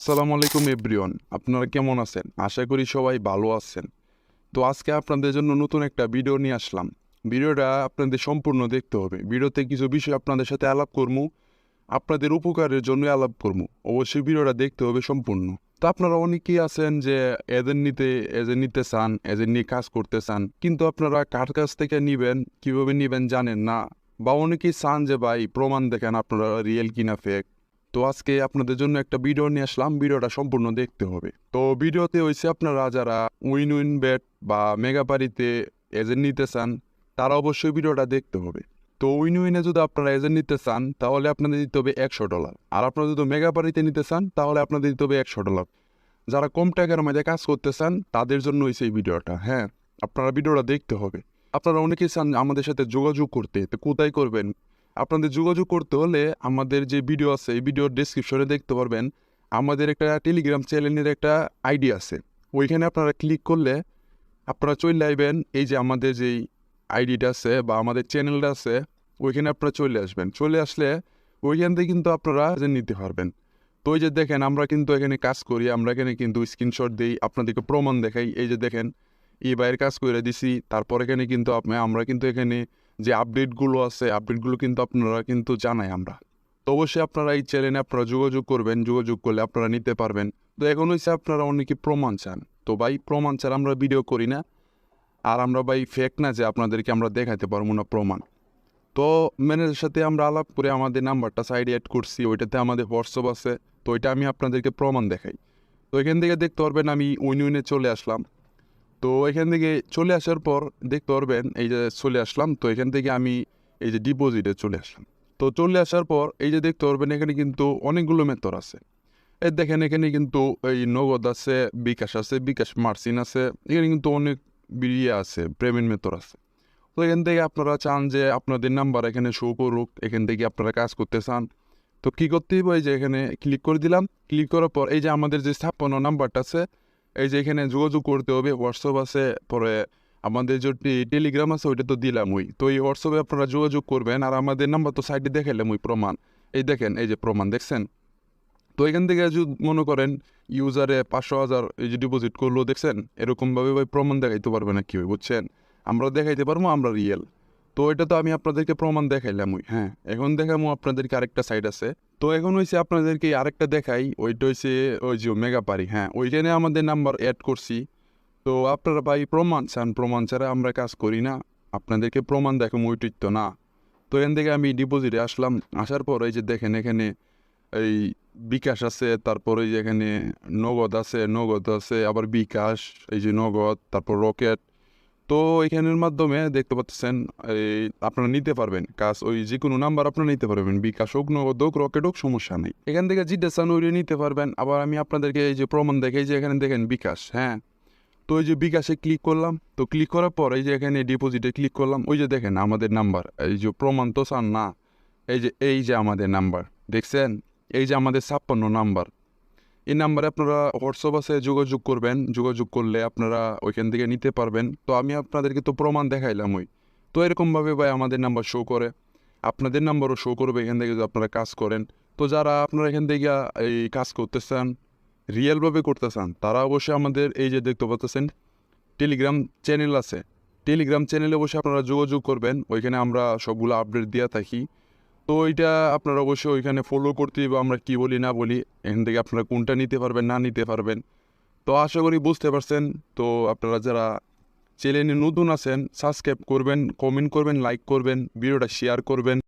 আসসালামু আলাইকুম এভরিওয়ান, আপনারা কেমন আছেন? আশা করি সবাই ভালো আছেন। তো আজকে আপনাদের জন্য নতুন একটা ভিডিও নিয়ে আসলাম। ভিডিওটা আপনাদের সম্পূর্ণ দেখতে হবে। ভিডিওতে কিছু বিষয় আপনাদের সাথে আলাপ করবো, আপনাদের উপকারের জন্য আলাপ করবো। অবশ্যই ভিডিওটা দেখতে হবে সম্পূর্ণ। তো আপনারা অনেকেই আছেন যে এজেন্ট নিতে চান, এজেন্ট নিয়ে কাজ করতে চান, কিন্তু আপনারা কার কাছ থেকে নিবেন, কীভাবে নিবেন জানেন না, বা অনেকেই চান যে ভাই প্রমাণ দেখেন আপনারা রিয়েল কিনা ফেক। তো আজকে আপনাদের জন্য একটা ভিডিও নিয়ে আসলাম, ভিডিওটা সম্পূর্ণ দেখতে হবে। তো ভিডিওতে হয়েছে আপনারা যারা উইন উইন বেট বা মেগাপারিতে এজেন্ট নিতে চান তারা অবশ্যই ভিডিওটা দেখতে হবে। তো উইন উইনে যদি আপনারা এজেন্ট নিতে চান তাহলে আপনাদের দিতে হবে $100, আর আপনারা যদি মেগাপারিতে নিতে চান তাহলে আপনাদের দিতে হবে $100। যারা কম টাকার মধ্যে কাজ করতে চান তাদের জন্য হয়েছে এই ভিডিওটা। হ্যাঁ, আপনারা ভিডিওটা দেখতে হবে। আপনারা অনেকেই চান আমাদের সাথে যোগাযোগ করতে, তো কোথায় করবেন? আপনাদের যোগাযোগ করতে হলে আমাদের যে ভিডিও আছে এই ভিডিওর ডেসক্রিপশনে দেখতে পারবেন আমাদের একটা টেলিগ্রাম চ্যানেলের একটা আইডি আছে। ওইখানে আপনারা ক্লিক করলে আপনারা চলে আসবেন, এই যে আমাদের যেই আইডিটা আছে বা আমাদের চ্যানেলটা আছে ওইখানে আপনারা চলে আসবেন। চলে আসলে ওইখান থেকে কিন্তু আপনারা যে নিতে পারবেন। তো ওই যে দেখেন আমরা কিন্তু এখানে কাজ করি, আমরা এখানে কিন্তু স্ক্রিনশট দিই, আপনাদেরকে প্রমাণ দেখাই। এই যে দেখেন এই বাইরের কাজ করে দিছি, তারপর এখানে কিন্তু আমরা কিন্তু এখানে যে আপডেটগুলো আছে আপডেটগুলো কিন্তু আপনারা কিন্তু জানাই আমরা। তো অবশ্যই আপনারা এই চ্যানেলে আপনারা যোগাযোগ করবেন, যোগাযোগ করলে আপনারা নিতে পারবেন। তো এখন হচ্ছে আপনারা অনেকে প্রমাণ চান, তো ভাই প্রমাণ ছাড়া আমরা ভিডিও করি না, আর আমরা ভাই ফেক না যে আপনাদেরকে আমরা দেখাতে পারবো না প্রমাণ। তো ম্যানেজারের সাথে আমরা আলাপ করে আমাদের নাম্বারটা সাইডে অ্যাড করছি, ওইটাতে আমাদের হোয়াটসঅ্যাপ আছে। তো ওইটা আমি আপনাদেরকে প্রমাণ দেখাই। তো এখান থেকে দেখতে পারবেন আমি উইন উইনে চলে আসলাম। তো এখান থেকে চলে আসার পর দেখতে পারবেন এই যে চলে আসলাম। তো এখান থেকে আমি এই যে ডিপোজিটে চলে আসলাম। তো চলে আসার পর এই যে দেখতে পারবেন এখানে কিন্তু অনেকগুলো মেথড আছে। এই দেখেন এখানে কিন্তু এই নগদ আছে, বিকাশ আছে, বিকাশ মার্চিন আছে, এখানে কিন্তু অনেক ইয়ে আছে, পেমেন্ট মেথড আছে। তো এখান থেকে আপনারা চান যে আপনাদের নাম্বার এখানে শো করুক, এখান থেকে আপনারা কাজ করতে চান। তো কী করতে হবে, এই যে এখানে ক্লিক করে দিলাম। ক্লিক করার পর এই যে আমাদের যে 56 নাম্বারটা আছে, এই যে এখানে যোগাযোগ করতে হবে। হোয়াটসঅ্যাপ আছে, পরে আমাদের যে টেলিগ্রাম আছে ওইটা তো দিলাম ওই। তো এই হোয়াটসঅ্যাপে আপনারা যোগাযোগ করবেন, আর আমাদের নাম্বার তো সাইডে দেখাইলাম ওই প্রমাণ। এই দেখেন এই যে প্রমাণ দেখছেন। তো এখান থেকে যদি মনে করেন ইউজারে 500,000 এই যে ডিপোজিট করলো দেখছেন, এরকমভাবে ভাই প্রমাণ দেখাইতে পারবে না কেউ, বুঝছেন? আমরা দেখাইতে পারবো আমরা রিয়েল। তো এটা তো আমি আপনাদেরকে প্রমাণ দেখাইলাম ওই। হ্যাঁ, এখন দেখাবো আপনাদেরকে আরেকটা সাইড আছে। তো এখন হয়েছে আপনাদেরকে আরেকটা দেখাই, ওইটা হয়েছে ওই যে মেগাপারি। হ্যাঁ, ওইখানে আমাদের নাম্বার অ্যাড করছি। তো আপনারা ভাই প্রমাণ চান, প্রমাণ ছাড়া আমরা কাজ করি না, আপনাদেরকে প্রমাণ দেখাবো ওইটাই তো না। তো এখান থেকে আমি ডিপোজিটে আসলাম। আসার পর এই যে দেখেন এখানে এই বিকাশ আছে, তারপরে এই যে এখানে নগদ আছে, আবার বিকাশ, এই যে নগদ, তারপর রকেট। তো এখানের মাধ্যমে দেখতে পাচ্ছেন এই আপনারা নিতে পারবেন কাজ, ওই যে কোনো নাম্বার আপনারা নিতে পারবেন, বিকাশ হোক, নগদ হোক, রকেট হোক, সমস্যা নেই। এখান থেকে যেটা চান ওইটা নিতে পারবেন। আবার আমি আপনাদেরকে এই যে প্রমাণ দেখাই, যে এখানে দেখেন বিকাশ। হ্যাঁ, তো ওই যে বিকাশে ক্লিক করলাম। তো ক্লিক করার পর এই যে এখানে ডিপোজিটে ক্লিক করলাম। ওই যে দেখেন আমাদের নাম্বার, এই যে প্রমাণ তো চান না, এই যে আমাদের নাম্বার দেখছেন, এই যে আমাদের 56 নাম্বার। এই নাম্বারে আপনারা হোয়াটসঅ্যাপ আছে, যোগাযোগ করবেন। যোগাযোগ করলে আপনারা ওইখান থেকে নিতে পারবেন। তো আমি আপনাদেরকে তো প্রমাণ দেখাইলাম ওই। তো এরকমভাবে ভাই আমাদের নাম্বার শো করে, আপনাদের নাম্বারও শো করবে এখান থেকে যদি আপনারা কাজ করেন। তো যারা আপনারা এখান থেকে এই কাজ করতে চান, রিয়েলভাবে করতে চান, তারা অবশ্যই আমাদের এই যে দেখতে পাচ্ছেন টেলিগ্রাম চ্যানেল আছে, টেলিগ্রাম চ্যানেলে বসে আপনারা যোগাযোগ করবেন। ওইখানে আমরা সবগুলো আপডেট দিয়ে থাকি। তো ওইটা আপনারা অবশ্যই ওইখানে ফলো করতে হবে, আমরা কী বলি না বলি, এখান থেকে আপনারা কোনটা নিতে পারবেন না নিতে পারবেন। তো আশা করি বুঝতে পারছেন। তো আপনারা যারা চ্যানেলে নতুন আছেন সাবস্ক্রাইব করবেন, কমেন্ট করবেন, লাইক করবেন, ভিডিওটা শেয়ার করবেন।